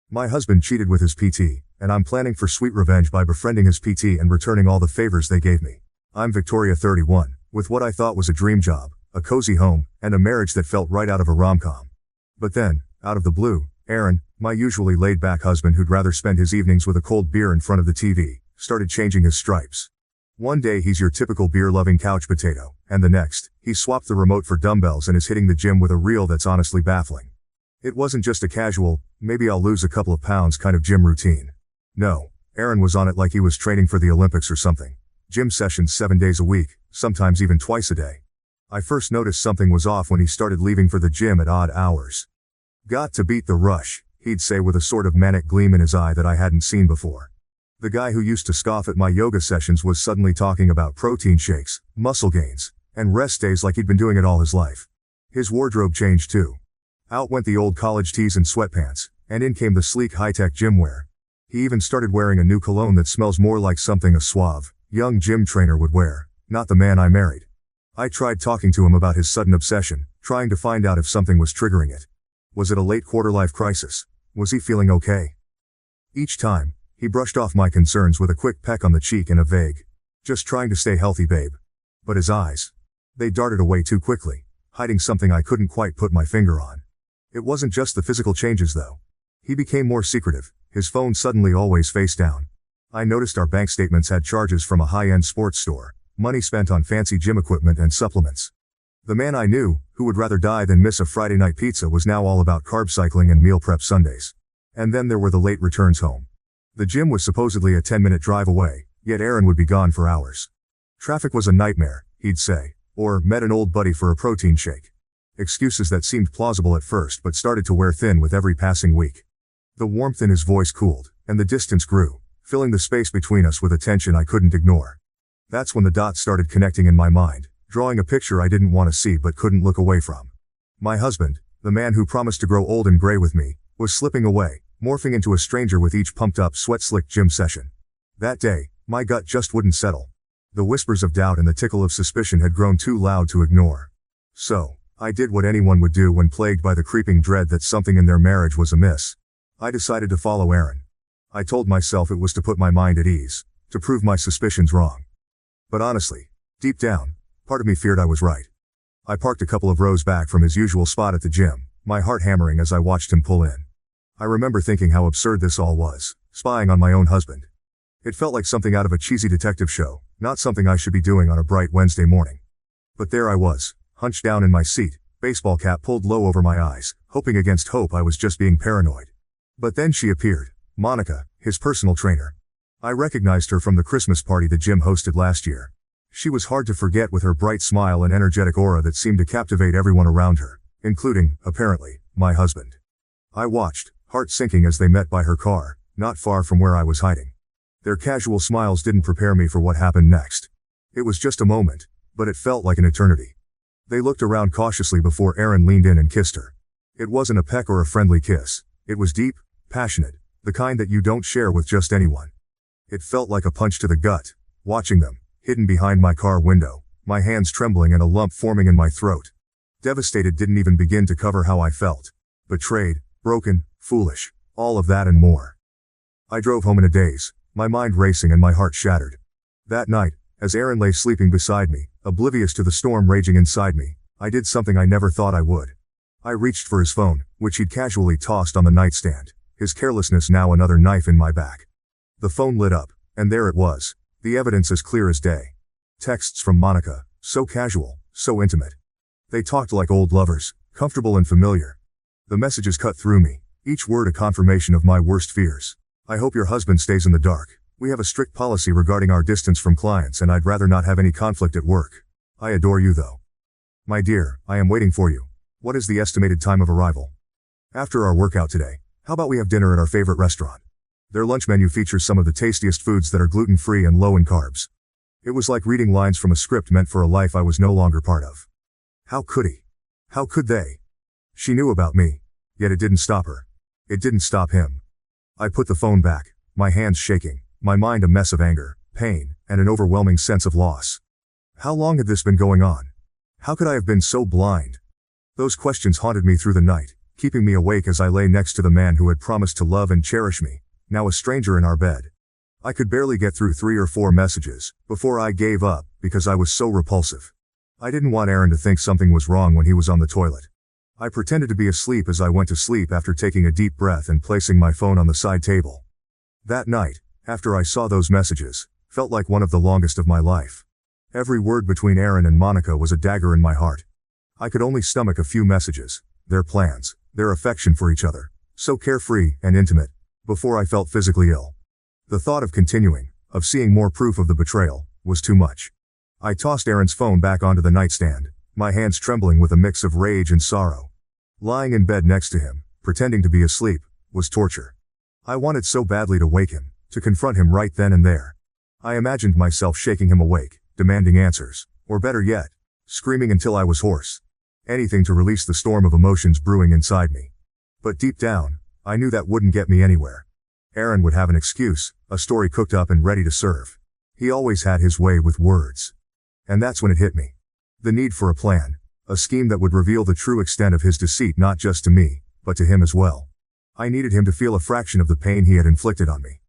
My husband cheated with his PT, and I'm planning for sweet revenge by befriending his PT and returning all the favors they gave me. I'm Victoria 31, with what I thought was a dream job, a cozy home, and a marriage that felt right out of a rom-com. But then, out of the blue, Aaron, my usually laid-back husband who'd rather spend his evenings with a cold beer in front of the TV, started changing his stripes. One day he's your typical beer-loving couch potato, and the next, he swapped the remote for dumbbells and is hitting the gym with a reel that's honestly baffling. It wasn't just a casual, maybe I'll lose a couple of pounds kind of gym routine. No, Aaron was on it like he was training for the Olympics or something. Gym sessions 7 days a week, sometimes even twice a day. I first noticed something was off when he started leaving for the gym at odd hours. Got to beat the rush, he'd say with a sort of manic gleam in his eye that I hadn't seen before. The guy who used to scoff at my yoga sessions was suddenly talking about protein shakes, muscle gains, and rest days like he'd been doing it all his life. His wardrobe changed too. Out went the old college tees and sweatpants, and in came the sleek high-tech gym wear. He even started wearing a new cologne that smells more like something a suave, young gym trainer would wear, not the man I married. I tried talking to him about his sudden obsession, trying to find out if something was triggering it. Was it a late quarter-life crisis? Was he feeling okay? Each time, he brushed off my concerns with a quick peck on the cheek and a vague, "Just trying to stay healthy, babe." But his eyes, they darted away too quickly, hiding something I couldn't quite put my finger on. It wasn't just the physical changes though. He became more secretive, his phone suddenly always face down. I noticed our bank statements had charges from a high-end sports store, money spent on fancy gym equipment and supplements. The man I knew, who would rather die than miss a Friday night pizza, was now all about carb cycling and meal prep Sundays. And then there were the late returns home. The gym was supposedly a 10-minute drive away, yet Aaron would be gone for hours. Traffic was a nightmare, he'd say, or met an old buddy for a protein shake. Excuses that seemed plausible at first but started to wear thin with every passing week. The warmth in his voice cooled, and the distance grew, filling the space between us with a tension I couldn't ignore. That's when the dots started connecting in my mind, drawing a picture I didn't want to see but couldn't look away from. My husband, the man who promised to grow old and gray with me, was slipping away, morphing into a stranger with each pumped-up sweat-slicked gym session. That day, my gut just wouldn't settle. The whispers of doubt and the tickle of suspicion had grown too loud to ignore. So, I did what anyone would do when plagued by the creeping dread that something in their marriage was amiss. I decided to follow Aaron. I told myself it was to put my mind at ease, to prove my suspicions wrong. But honestly, deep down, part of me feared I was right. I parked a couple of rows back from his usual spot at the gym, my heart hammering as I watched him pull in. I remember thinking how absurd this all was, spying on my own husband. It felt like something out of a cheesy detective show, not something I should be doing on a bright Wednesday morning. But there I was, hunched down in my seat, baseball cap pulled low over my eyes, hoping against hope I was just being paranoid. But then she appeared, Monica, his personal trainer. I recognized her from the Christmas party the gym hosted last year. She was hard to forget with her bright smile and energetic aura that seemed to captivate everyone around her, including, apparently, my husband. I watched, heart sinking as they met by her car, not far from where I was hiding. Their casual smiles didn't prepare me for what happened next. It was just a moment, but it felt like an eternity. They looked around cautiously before Aaron leaned in and kissed her. It wasn't a peck or a friendly kiss. It was deep, passionate, the kind that you don't share with just anyone. It felt like a punch to the gut, watching them, hidden behind my car window, my hands trembling and a lump forming in my throat. Devastated didn't even begin to cover how I felt. Betrayed, broken, foolish, all of that and more. I drove home in a daze, my mind racing and my heart shattered. That night, as Aaron lay sleeping beside me, oblivious to the storm raging inside me, I did something I never thought I would. I reached for his phone, which he'd casually tossed on the nightstand, his carelessness now another knife in my back. The phone lit up, and there it was, the evidence as clear as day. Texts from Monica, so casual, so intimate. They talked like old lovers, comfortable and familiar. The messages cut through me, each word a confirmation of my worst fears. I hope your husband stays in the dark. We have a strict policy regarding our distance from clients and I'd rather not have any conflict at work. I adore you though. My dear, I am waiting for you. What is the estimated time of arrival? After our workout today, how about we have dinner at our favorite restaurant? Their lunch menu features some of the tastiest foods that are gluten-free and low in carbs. It was like reading lines from a script meant for a life I was no longer part of. How could he? How could they? She knew about me, yet it didn't stop her. It didn't stop him. I put the phone back, my hands shaking, my mind a mess of anger, pain, and an overwhelming sense of loss. How long had this been going on? How could I have been so blind? Those questions haunted me through the night, keeping me awake as I lay next to the man who had promised to love and cherish me, now a stranger in our bed. I could barely get through 3 or 4 messages before I gave up because I was so repulsive. I didn't want Aaron to think something was wrong when he was on the toilet. I pretended to be asleep as I went to sleep after taking a deep breath and placing my phone on the side table. That night, after I saw those messages, felt like one of the longest of my life. Every word between Aaron and Monica was a dagger in my heart. I could only stomach a few messages, their plans, their affection for each other, so carefree and intimate, before I felt physically ill. The thought of continuing, of seeing more proof of the betrayal, was too much. I tossed Aaron's phone back onto the nightstand, my hands trembling with a mix of rage and sorrow. Lying in bed next to him, pretending to be asleep, was torture. I wanted so badly to wake him, to confront him right then and there. I imagined myself shaking him awake, demanding answers, or better yet, screaming until I was hoarse. Anything to release the storm of emotions brewing inside me. But deep down, I knew that wouldn't get me anywhere. Aaron would have an excuse, a story cooked up and ready to serve. He always had his way with words. And that's when it hit me. The need for a plan, a scheme that would reveal the true extent of his deceit not just to me, but to him as well. I needed him to feel a fraction of the pain he had inflicted on me.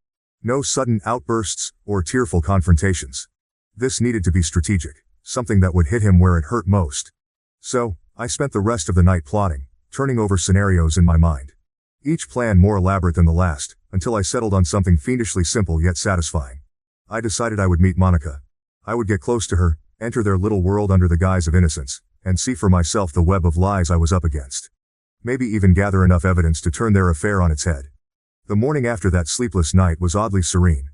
No sudden outbursts, or tearful confrontations. This needed to be strategic, something that would hit him where it hurt most. So, I spent the rest of the night plotting, turning over scenarios in my mind. Each plan more elaborate than the last, until I settled on something fiendishly simple yet satisfying. I decided I would meet Monica. I would get close to her, enter their little world under the guise of innocence, and see for myself the web of lies I was up against. Maybe even gather enough evidence to turn their affair on its head. The morning after that sleepless night was oddly serene.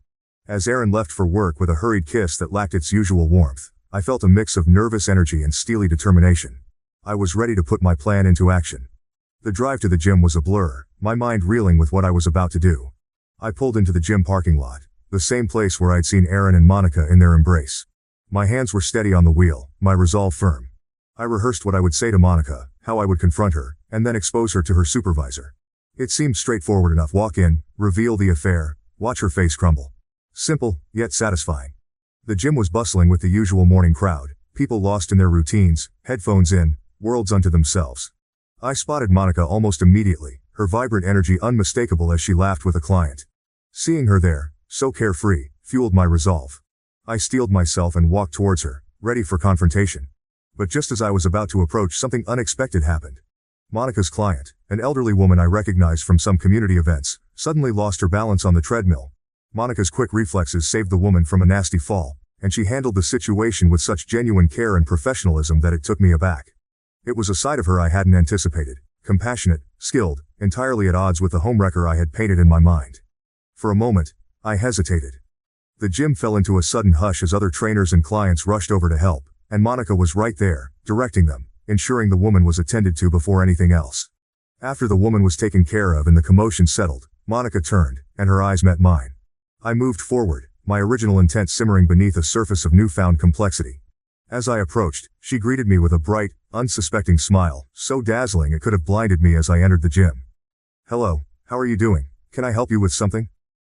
As Aaron left for work with a hurried kiss that lacked its usual warmth, I felt a mix of nervous energy and steely determination. I was ready to put my plan into action. The drive to the gym was a blur, my mind reeling with what I was about to do. I pulled into the gym parking lot, the same place where I'd seen Aaron and Monica in their embrace. My hands were steady on the wheel, my resolve firm. I rehearsed what I would say to Monica, how I would confront her, and then expose her to her supervisor. It seemed straightforward enough. Walk in, reveal the affair, watch her face crumble. Simple, yet satisfying. The gym was bustling with the usual morning crowd, people lost in their routines, headphones in, worlds unto themselves. I spotted Monica almost immediately, her vibrant energy unmistakable as she laughed with a client. Seeing her there, so carefree, fueled my resolve. I steeled myself and walked towards her, ready for confrontation. But just as I was about to approach, something unexpected happened. Monica's client, an elderly woman I recognized from some community events, suddenly lost her balance on the treadmill. Monica's quick reflexes saved the woman from a nasty fall, and she handled the situation with such genuine care and professionalism that it took me aback. It was a side of her I hadn't anticipated, compassionate, skilled, entirely at odds with the homewrecker I had painted in my mind. For a moment, I hesitated. The gym fell into a sudden hush as other trainers and clients rushed over to help, and Monica was right there, directing them, ensuring the woman was attended to before anything else. After the woman was taken care of and the commotion settled, Monica turned, and her eyes met mine. I moved forward, my original intent simmering beneath a surface of newfound complexity. As I approached, she greeted me with a bright, unsuspecting smile, so dazzling it could have blinded me as I entered the gym. "Hello, how are you doing? Can I help you with something?"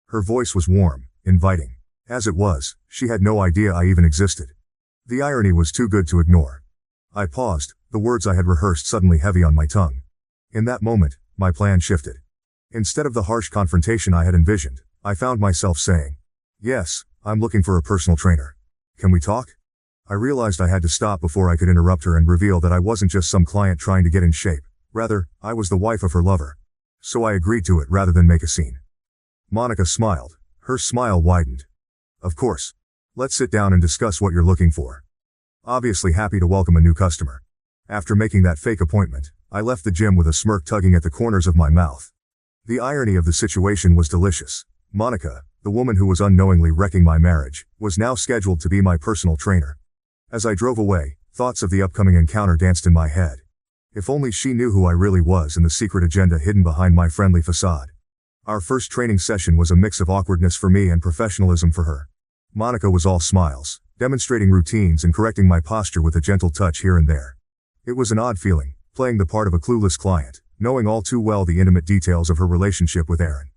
Her voice was warm, inviting. As it was, she had no idea I even existed. The irony was too good to ignore. I paused, the words I had rehearsed suddenly heavy on my tongue. In that moment, my plan shifted. Instead of the harsh confrontation I had envisioned, I found myself saying, "Yes, I'm looking for a personal trainer. Can we talk?" I realized I had to stop before I could interrupt her and reveal that I wasn't just some client trying to get in shape. Rather, I was the wife of her lover. So I agreed to it rather than make a scene. Monica smiled. Her smile widened. "Of course. Let's sit down and discuss what you're looking for." Obviously happy to welcome a new customer. After making that fake appointment, I left the gym with a smirk tugging at the corners of my mouth. The irony of the situation was delicious. Monica, the woman who was unknowingly wrecking my marriage, was now scheduled to be my personal trainer. As I drove away, thoughts of the upcoming encounter danced in my head. If only she knew who I really was and the secret agenda hidden behind my friendly facade. Our first training session was a mix of awkwardness for me and professionalism for her. Monica was all smiles, demonstrating routines and correcting my posture with a gentle touch here and there. It was an odd feeling, playing the part of a clueless client, knowing all too well the intimate details of her relationship with Aaron.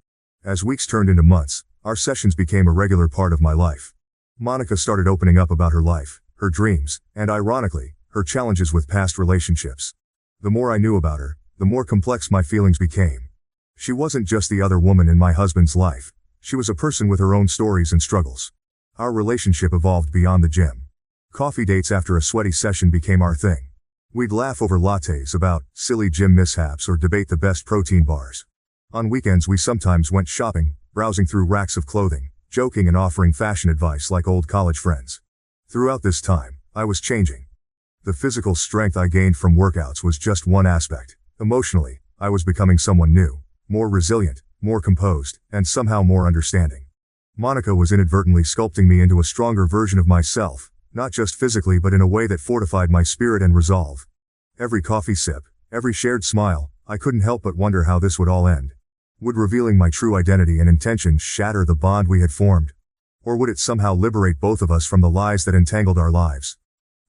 As weeks turned into months, our sessions became a regular part of my life. Monica started opening up about her life, her dreams, and ironically, her challenges with past relationships. The more I knew about her, the more complex my feelings became. She wasn't just the other woman in my husband's life. She was a person with her own stories and struggles. Our relationship evolved beyond the gym. Coffee dates after a sweaty session became our thing. We'd laugh over lattes about silly gym mishaps or debate the best protein bars. On weekends we sometimes went shopping, browsing through racks of clothing, joking and offering fashion advice like old college friends. Throughout this time, I was changing. The physical strength I gained from workouts was just one aspect. Emotionally, I was becoming someone new, more resilient, more composed, and somehow more understanding. Monica was inadvertently sculpting me into a stronger version of myself, not just physically but in a way that fortified my spirit and resolve. Every coffee sip, every shared smile, I couldn't help but wonder how this would all end. Would revealing my true identity and intentions shatter the bond we had formed? Or would it somehow liberate both of us from the lies that entangled our lives?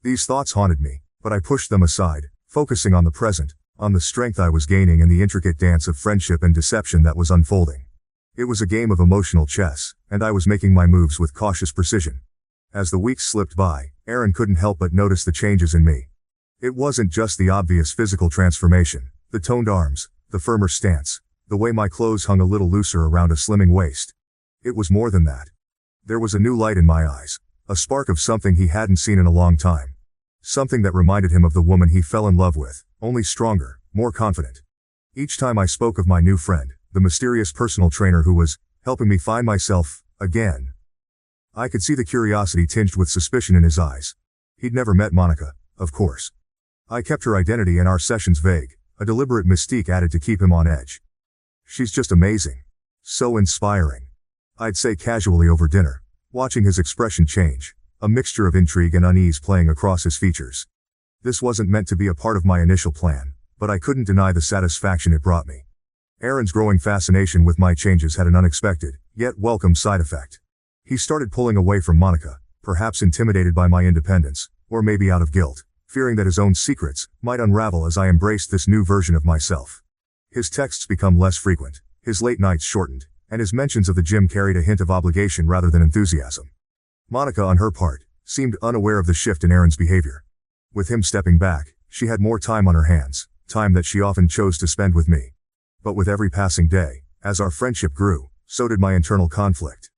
These thoughts haunted me, but I pushed them aside, focusing on the present, on the strength I was gaining and the intricate dance of friendship and deception that was unfolding. It was a game of emotional chess, and I was making my moves with cautious precision. As the weeks slipped by, Erin couldn't help but notice the changes in me. It wasn't just the obvious physical transformation, the toned arms, the firmer stance, the way my clothes hung a little looser around a slimming waist. It was more than that. There was a new light in my eyes, a spark of something he hadn't seen in a long time. Something that reminded him of the woman he fell in love with, only stronger, more confident. Each time I spoke of my new friend, the mysterious personal trainer who was helping me find myself again, I could see the curiosity tinged with suspicion in his eyes. He'd never met Monica, of course. I kept her identity and our sessions vague, a deliberate mystique added to keep him on edge. She's just amazing. So inspiring. I'd say casually over dinner, watching his expression change, a mixture of intrigue and unease playing across his features. This wasn't meant to be a part of my initial plan, but I couldn't deny the satisfaction it brought me. Erin's growing fascination with my changes had an unexpected, yet welcome side effect. He started pulling away from Monica, perhaps intimidated by my independence, or maybe out of guilt, fearing that his own secrets might unravel as I embraced this new version of myself. His texts became less frequent, his late nights shortened, and his mentions of the gym carried a hint of obligation rather than enthusiasm. Monica, on her part, seemed unaware of the shift in Erin's behavior. With him stepping back, she had more time on her hands, time that she often chose to spend with me. But with every passing day, as our friendship grew, so did my internal conflict.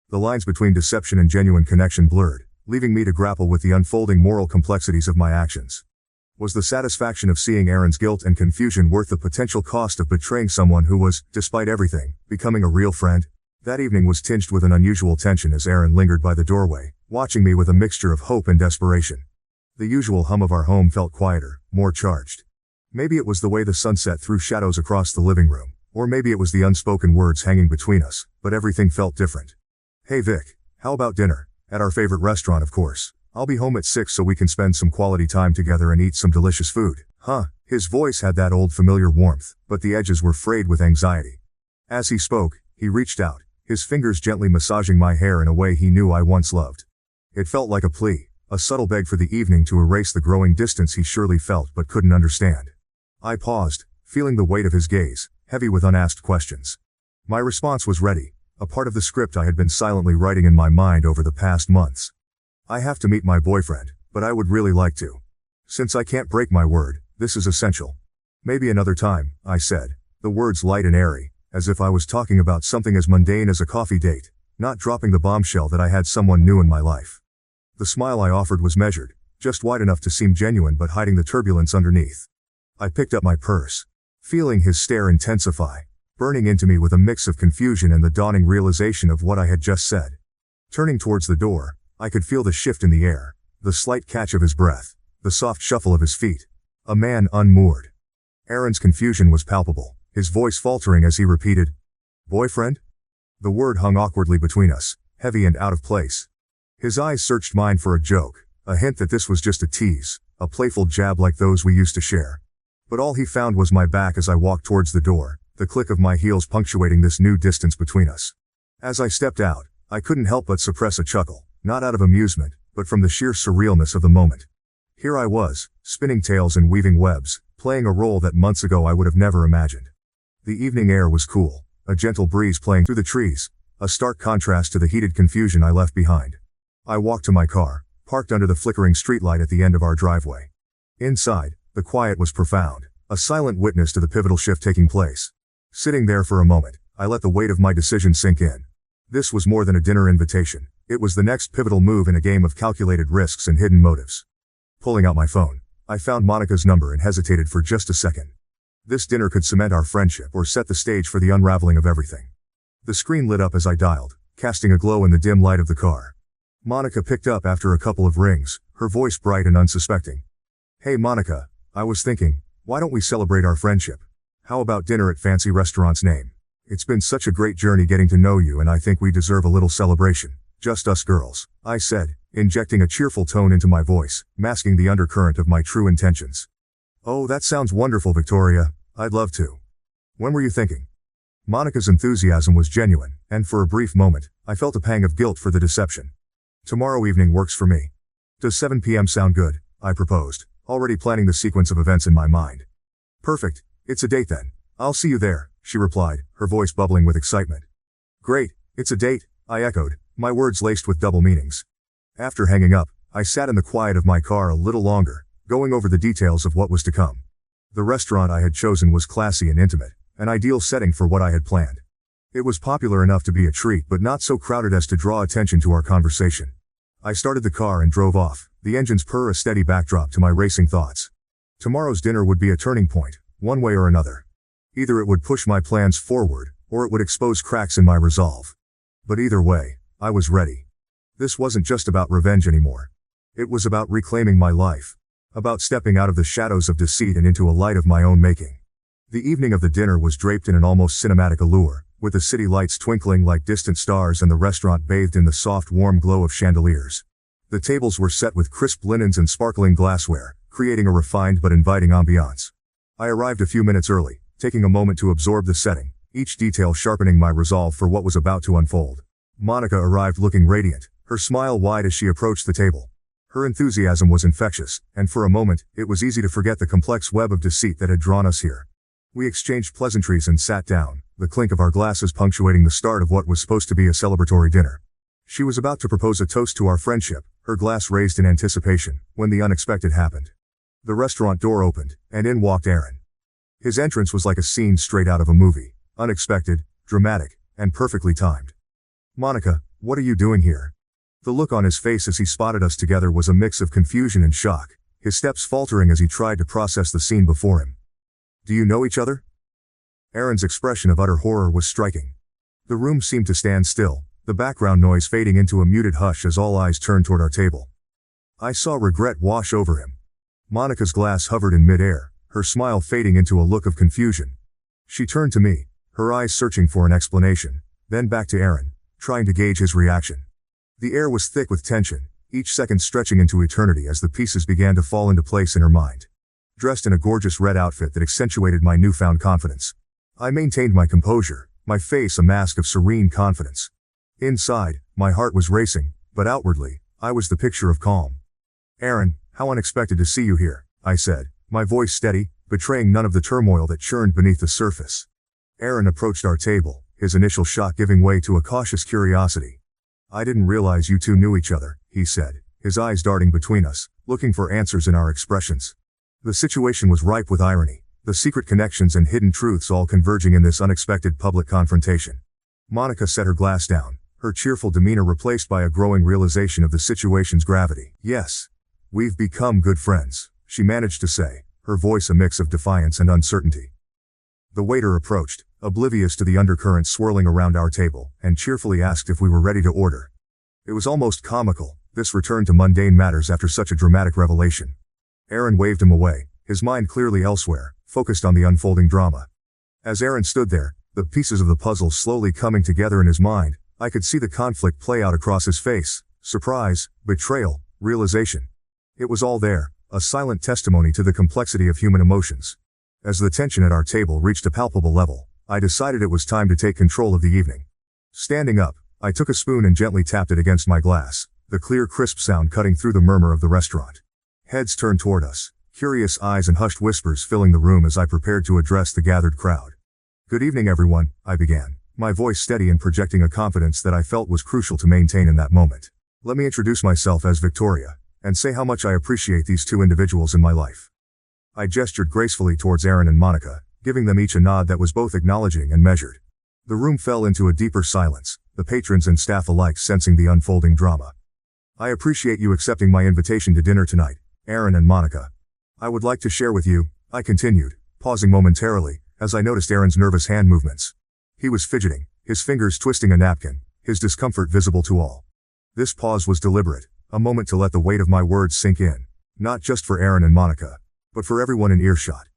The lines between deception and genuine connection blurred, leaving me to grapple with the unfolding moral complexities of my actions. Was the satisfaction of seeing Erin's guilt and confusion worth the potential cost of betraying someone who was, despite everything, becoming a real friend? That evening was tinged with an unusual tension as Erin lingered by the doorway, watching me with a mixture of hope and desperation. The usual hum of our home felt quieter, more charged. Maybe it was the way the sunset threw shadows across the living room, or maybe it was the unspoken words hanging between us, but everything felt different. "Hey Vic, how about dinner? At our favorite restaurant, of course. I'll be home at 6 so we can spend some quality time together and eat some delicious food." Huh? His voice had that old familiar warmth, but the edges were frayed with anxiety. As he spoke, he reached out, his fingers gently massaging my hair in a way he knew I once loved. It felt like a plea, a subtle beg for the evening to erase the growing distance he surely felt but couldn't understand. I paused, feeling the weight of his gaze, heavy with unasked questions. My response was ready, a part of the script I had been silently writing in my mind over the past months. "I have to meet my boyfriend, but I would really like to. Since I can't break my word, this is essential." "Maybe another time," I said, the words light and airy, as if I was talking about something as mundane as a coffee date, not dropping the bombshell that I had someone new in my life. The smile I offered was measured, just wide enough to seem genuine but hiding the turbulence underneath. I picked up my purse, feeling his stare intensify, burning into me with a mix of confusion and the dawning realization of what I had just said. Turning towards the door, I could feel the shift in the air, the slight catch of his breath, the soft shuffle of his feet. A man unmoored. Erin's confusion was palpable, his voice faltering as he repeated, "Boyfriend?" The word hung awkwardly between us, heavy and out of place. His eyes searched mine for a joke, a hint that this was just a tease, a playful jab like those we used to share. But all he found was my back as I walked towards the door, the click of my heels punctuating this new distance between us. As I stepped out, I couldn't help but suppress a chuckle, not out of amusement, but from the sheer surrealness of the moment. Here I was, spinning tales and weaving webs, playing a role that months ago I would have never imagined. The evening air was cool, a gentle breeze playing through the trees, a stark contrast to the heated confusion I left behind. I walked to my car, parked under the flickering streetlight at the end of our driveway. Inside, the quiet was profound, A silent witness to the pivotal shift taking place. Sitting there for a moment, I let the weight of my decision sink in. This was more than a dinner invitation. It was the next pivotal move in a game of calculated risks and hidden motives. Pulling out my phone, I found Monica's number and hesitated for just a second. This dinner could cement our friendship or set the stage for the unraveling of everything. The screen lit up as I dialed, casting a glow in the dim light of the car. Monica picked up after a couple of rings, her voice bright and unsuspecting. "Hey Monica, I was thinking, why don't we celebrate our friendship? How about dinner at fancy restaurant's name? It's been such a great journey getting to know you and I think we deserve a little celebration. Just us girls," I said, injecting a cheerful tone into my voice, masking the undercurrent of my true intentions. "Oh, that sounds wonderful, Victoria. I'd love to. When were you thinking?" Monica's enthusiasm was genuine, and for a brief moment, I felt a pang of guilt for the deception. "Tomorrow evening works for me. Does 7 p.m. sound good?" I proposed, already planning the sequence of events in my mind. "Perfect, it's a date then. I'll see you there," she replied, her voice bubbling with excitement. "Great, it's a date," I echoed, my words laced with double meanings. After hanging up, I sat in the quiet of my car a little longer, going over the details of what was to come. The restaurant I had chosen was classy and intimate, an ideal setting for what I had planned. It was popular enough to be a treat but not so crowded as to draw attention to our conversation. I started the car and drove off, the engine's purr a steady backdrop to my racing thoughts. Tomorrow's dinner would be a turning point, one way or another. Either it would push my plans forward, or it would expose cracks in my resolve. But either way, I was ready. This wasn't just about revenge anymore. It was about reclaiming my life. About stepping out of the shadows of deceit and into a light of my own making. The evening of the dinner was draped in an almost cinematic allure, with the city lights twinkling like distant stars and the restaurant bathed in the soft warm glow of chandeliers. The tables were set with crisp linens and sparkling glassware, creating a refined but inviting ambiance. I arrived a few minutes early, taking a moment to absorb the setting, each detail sharpening my resolve for what was about to unfold. Monica arrived looking radiant, her smile wide as she approached the table. Her enthusiasm was infectious, and for a moment, it was easy to forget the complex web of deceit that had drawn us here. We exchanged pleasantries and sat down, the clink of our glasses punctuating the start of what was supposed to be a celebratory dinner. She was about to propose a toast to our friendship, her glass raised in anticipation, when the unexpected happened. The restaurant door opened, and in walked Aaron. His entrance was like a scene straight out of a movie, unexpected, dramatic, and perfectly timed. "Monica, what are you doing here?" The look on his face as he spotted us together was a mix of confusion and shock, his steps faltering as he tried to process the scene before him. "Do you know each other?" Aaron's expression of utter horror was striking. The room seemed to stand still, the background noise fading into a muted hush as all eyes turned toward our table. I saw regret wash over him. Monica's glass hovered in mid-air, her smile fading into a look of confusion. She turned to me, her eyes searching for an explanation, then back to Aaron, trying to gauge his reaction. The air was thick with tension, each second stretching into eternity as the pieces began to fall into place in her mind. Dressed in a gorgeous red outfit that accentuated my newfound confidence, I maintained my composure, my face a mask of serene confidence. Inside, my heart was racing, but outwardly, I was the picture of calm. "Aaron, how unexpected to see you here," I said, my voice steady, betraying none of the turmoil that churned beneath the surface. Aaron approached our table, his initial shock giving way to a cautious curiosity. "I didn't realize you two knew each other," he said, his eyes darting between us, looking for answers in our expressions. The situation was ripe with irony, the secret connections and hidden truths all converging in this unexpected public confrontation. Monica set her glass down, her cheerful demeanor replaced by a growing realization of the situation's gravity. "Yes. We've become good friends," she managed to say, her voice a mix of defiance and uncertainty. The waiter approached, oblivious to the undercurrents swirling around our table, and cheerfully asked if we were ready to order. It was almost comical, this return to mundane matters after such a dramatic revelation. Aaron waved him away, his mind clearly elsewhere, focused on the unfolding drama. As Aaron stood there, the pieces of the puzzle slowly coming together in his mind, I could see the conflict play out across his face: surprise, betrayal, realization. It was all there, a silent testimony to the complexity of human emotions. As the tension at our table reached a palpable level, I decided it was time to take control of the evening. Standing up, I took a spoon and gently tapped it against my glass, the clear crisp sound cutting through the murmur of the restaurant. Heads turned toward us, curious eyes and hushed whispers filling the room as I prepared to address the gathered crowd. "Good evening everyone," I began, my voice steady and projecting a confidence that I felt was crucial to maintain in that moment. "Let me introduce myself as Victoria, and say how much I appreciate these two individuals in my life. I gestured gracefully towards Aaron and Monica, giving them each a nod that was both acknowledging and measured. The room fell into a deeper silence, the patrons and staff alike sensing the unfolding drama. I appreciate you accepting my invitation to dinner tonight, Aaron and Monica. I would like to share with you, I continued, pausing momentarily, as I noticed Aaron's nervous hand movements. He was fidgeting, his fingers twisting a napkin, his discomfort visible to all. This pause was deliberate, a moment to let the weight of my words sink in, not just for Aaron and Monica, but for everyone in earshot.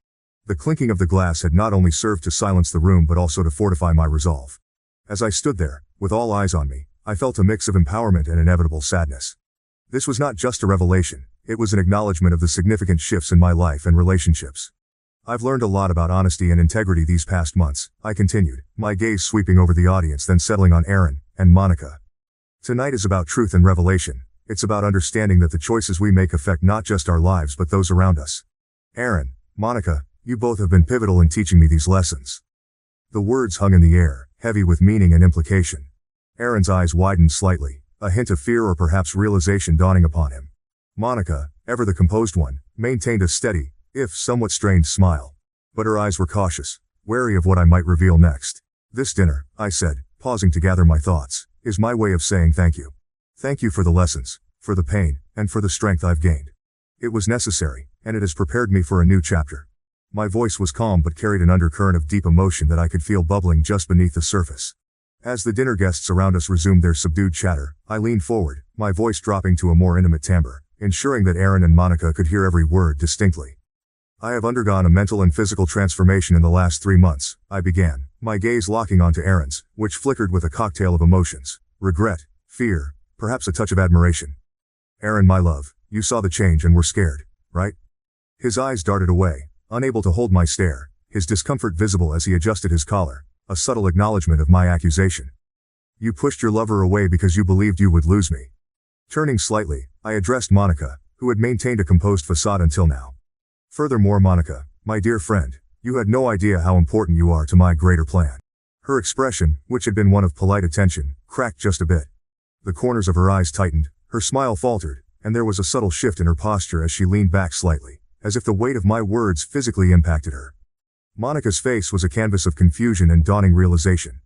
The clinking of the glass had not only served to silence the room but also to fortify my resolve. As I stood there, with all eyes on me, I felt a mix of empowerment and inevitable sadness. This was not just a revelation, it was an acknowledgement of the significant shifts in my life and relationships. I've learned a lot about honesty and integrity these past months, I continued, my gaze sweeping over the audience then settling on Aaron and Monica. Tonight is about truth and revelation. It's about understanding that the choices we make affect not just our lives but those around us. Aaron, Monica, you both have been pivotal in teaching me these lessons. The words hung in the air, heavy with meaning and implication. Aaron's eyes widened slightly, a hint of fear or perhaps realization dawning upon him. Monica, ever the composed one, maintained a steady, if somewhat strained smile. But her eyes were cautious, wary of what I might reveal next. This dinner, I said, pausing to gather my thoughts, is my way of saying thank you. Thank you for the lessons, for the pain, and for the strength I've gained. It was necessary, and it has prepared me for a new chapter. My voice was calm but carried an undercurrent of deep emotion that I could feel bubbling just beneath the surface. As the dinner guests around us resumed their subdued chatter, I leaned forward, my voice dropping to a more intimate timbre, ensuring that Aaron and Monica could hear every word distinctly. I have undergone a mental and physical transformation in the last 3 months, I began, my gaze locking onto Aaron's, which flickered with a cocktail of emotions, regret, fear, perhaps a touch of admiration. Aaron, my love, you saw the change and were scared, right? His eyes darted away, unable to hold my stare, his discomfort visible as he adjusted his collar, a subtle acknowledgement of my accusation. You pushed your lover away because you believed you would lose me. Turning slightly, I addressed Monica, who had maintained a composed facade until now. Furthermore, Monica, my dear friend, you had no idea how important you are to my greater plan. Her expression, which had been one of polite attention, cracked just a bit. The corners of her eyes tightened, her smile faltered, and there was a subtle shift in her posture as she leaned back slightly, as if the weight of my words physically impacted her. Monica's face was a canvas of confusion and dawning realization.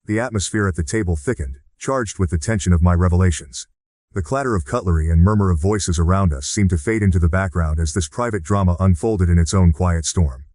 The atmosphere at the table thickened, charged with the tension of my revelations. The clatter of cutlery and murmur of voices around us seemed to fade into the background as this private drama unfolded in its own quiet storm.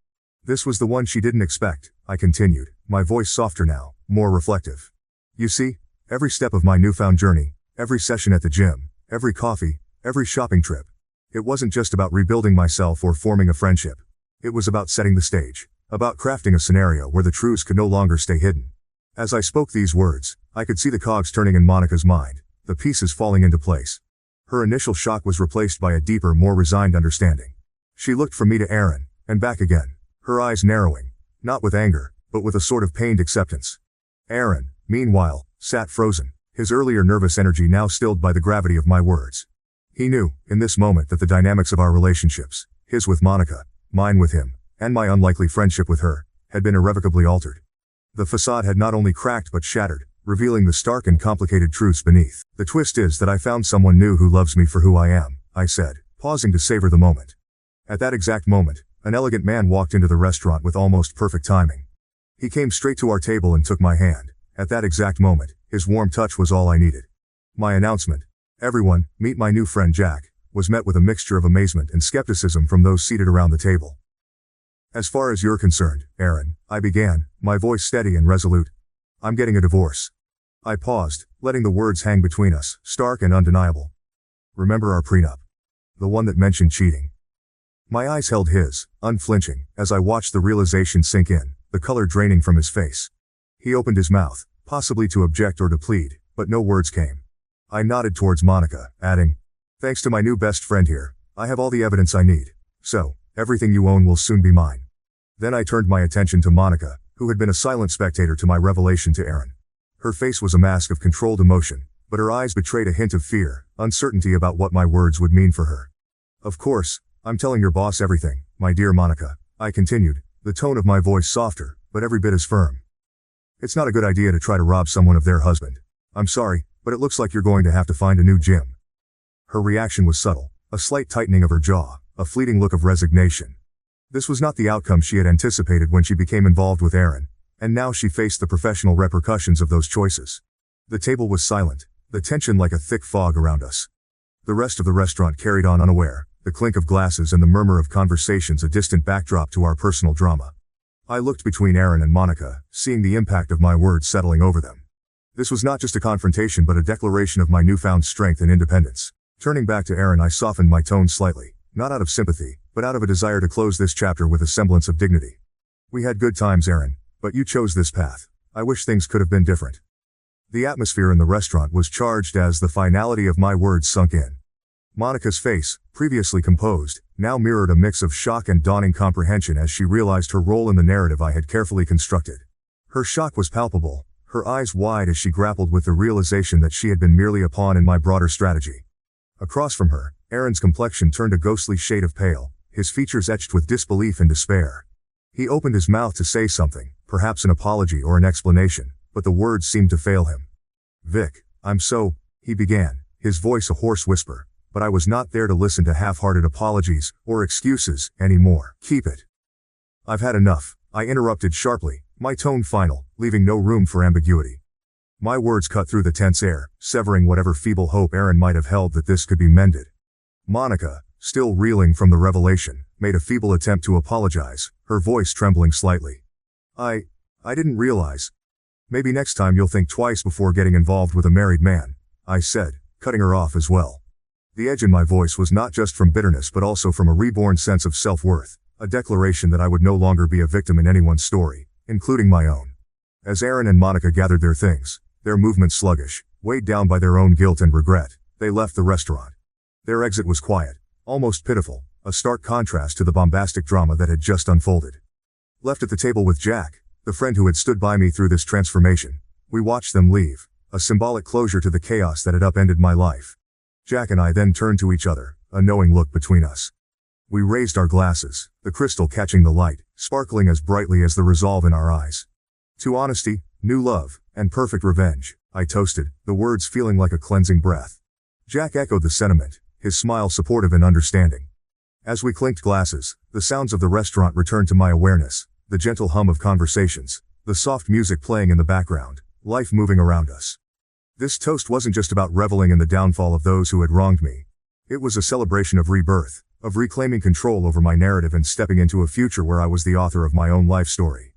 This was the one she didn't expect, I continued, my voice softer now, more reflective. You see, every step of my newfound journey, every session at the gym, every coffee, every shopping trip, it wasn't just about rebuilding myself or forming a friendship. It was about setting the stage, about crafting a scenario where the truths could no longer stay hidden. As I spoke these words, I could see the cogs turning in Monica's mind, the pieces falling into place. Her initial shock was replaced by a deeper, more resigned understanding. She looked from me to Aaron, and back again, her eyes narrowing, not with anger, but with a sort of pained acceptance. Aaron, meanwhile, sat frozen, his earlier nervous energy now stilled by the gravity of my words. He knew, in this moment, that the dynamics of our relationships, his with Monica, mine with him, and my unlikely friendship with her, had been irrevocably altered. The facade had not only cracked but shattered, revealing the stark and complicated truths beneath. The twist is that I found someone new who loves me for who I am, I said, pausing to savor the moment. At that exact moment, an elegant man walked into the restaurant with almost perfect timing. He came straight to our table and took my hand. At that exact moment, his warm touch was all I needed. My announcement, "Everyone, meet my new friend Jack," was met with a mixture of amazement and skepticism from those seated around the table. As far as you're concerned, Aaron, I began, my voice steady and resolute. I'm getting a divorce. I paused, letting the words hang between us, stark and undeniable. Remember our prenup? The one that mentioned cheating. My eyes held his, unflinching, as I watched the realization sink in, the color draining from his face. He opened his mouth, possibly to object or to plead, but no words came. I nodded towards Monica, adding, "Thanks to my new best friend here, I have all the evidence I need. So, everything you own will soon be mine." Then I turned my attention to Monica, who had been a silent spectator to my revelation to Aaron. Her face was a mask of controlled emotion, but her eyes betrayed a hint of fear, uncertainty about what my words would mean for her. "Of course, I'm telling your boss everything, my dear Monica," I continued, the tone of my voice softer, but every bit as firm. "It's not a good idea to try to rob someone of their husband. I'm sorry, but it looks like you're going to have to find a new gym." Her reaction was subtle, a slight tightening of her jaw, a fleeting look of resignation. This was not the outcome she had anticipated when she became involved with Aaron, and now she faced the professional repercussions of those choices. The table was silent, the tension like a thick fog around us. The rest of the restaurant carried on unaware, the clink of glasses and the murmur of conversations a distant backdrop to our personal drama. I looked between Aaron and Monica, seeing the impact of my words settling over them. This was not just a confrontation but a declaration of my newfound strength and independence. Turning back to Aaron, I softened my tone slightly, not out of sympathy, but out of a desire to close this chapter with a semblance of dignity. We had good times, Aaron, but you chose this path. I wish things could have been different. The atmosphere in the restaurant was charged as the finality of my words sunk in. Monica's face, previously composed, now mirrored a mix of shock and dawning comprehension as she realized her role in the narrative I had carefully constructed. Her shock was palpable, her eyes wide as she grappled with the realization that she had been merely a pawn in my broader strategy. Across from her, Aaron's complexion turned a ghostly shade of pale, his features etched with disbelief and despair. He opened his mouth to say something, perhaps an apology or an explanation, but the words seemed to fail him. "Vic, he began, his voice a hoarse whisper, but I was not there to listen to half-hearted apologies or excuses anymore. Keep it." "I've had enough," I interrupted sharply, my tone final, leaving no room for ambiguity. My words cut through the tense air, severing whatever feeble hope Aaron might have held that this could be mended. Monica, still reeling from the revelation, made a feeble attempt to apologize, her voice trembling slightly. I didn't realize. Maybe next time you'll think twice before getting involved with a married man," I said, cutting her off as well. The edge in my voice was not just from bitterness but also from a reborn sense of self-worth, a declaration that I would no longer be a victim in anyone's story, including my own. As Aaron and Monica gathered their things, their movements sluggish, weighed down by their own guilt and regret, they left the restaurant. Their exit was quiet, almost pitiful, a stark contrast to the bombastic drama that had just unfolded. Left at the table with Jack, the friend who had stood by me through this transformation, we watched them leave, a symbolic closure to the chaos that had upended my life. Jack and I then turned to each other, a knowing look between us. We raised our glasses, the crystal catching the light, sparkling as brightly as the resolve in our eyes. "To honesty, new love, and perfect revenge," I toasted, the words feeling like a cleansing breath. Jack echoed the sentiment, his smile supportive and understanding. As we clinked glasses, the sounds of the restaurant returned to my awareness, the gentle hum of conversations, the soft music playing in the background, life moving around us. This toast wasn't just about reveling in the downfall of those who had wronged me. It was a celebration of rebirth, of reclaiming control over my narrative and stepping into a future where I was the author of my own life story.